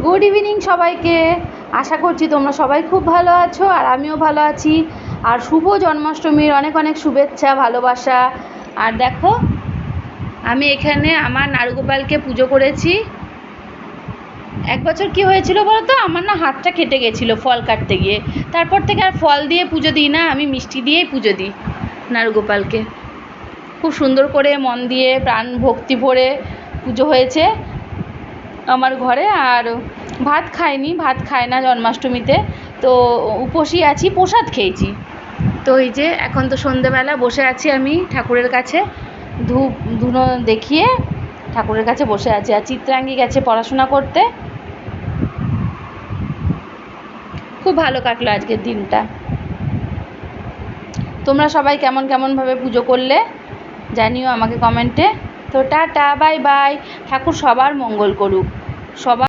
Good evening সবাইকে। আশা করছি তোমরা সবাই খুব ভালো আছো আর আমিও ভালো আছি। আর শুভ জন্মাষ্টমীর অনেক অনেক শুভেচ্ছা, ভালোবাসা। আর দেখো, আমি এখানে আমার নারুগোপালকে পুজো করেছি। এক বছর কি হয়েছিল বলো তো, আমার না হাতটা কেটে গেছিলো ফল কাটতে গিয়ে। তারপর থেকে আর ফল দিয়ে পুজো দিই না, আমি মিষ্টি দিয়েই পুজো দিই নারুগোপালকে। খুব সুন্দর করে মন দিয়ে প্রাণ ভক্তি ভরে পুজো হয়েছে আমার ঘরে। আর ভাত খাইনি, ভাত খায় না জন্মাষ্টমীতে, তো উপোসই আছি, প্রসাদ খেয়েছি। তো এই যে এখন তো সন্ধেবেলা বসে আছি আমি ঠাকুরের কাছে, ধূপ ধুনো দেখিয়ে ঠাকুরের কাছে বসে আছি। আর চিত্রাঙ্গী গেছে পড়াশোনা করতে। খুব ভালো কাটলো আজকের দিনটা। তোমরা সবাই কেমন কেমনভাবে পুজো করলে জানিও আমাকে কমেন্টে। তো টাটা, বাই বাই। ঠাকুর সবার মঙ্গল করুক, সবার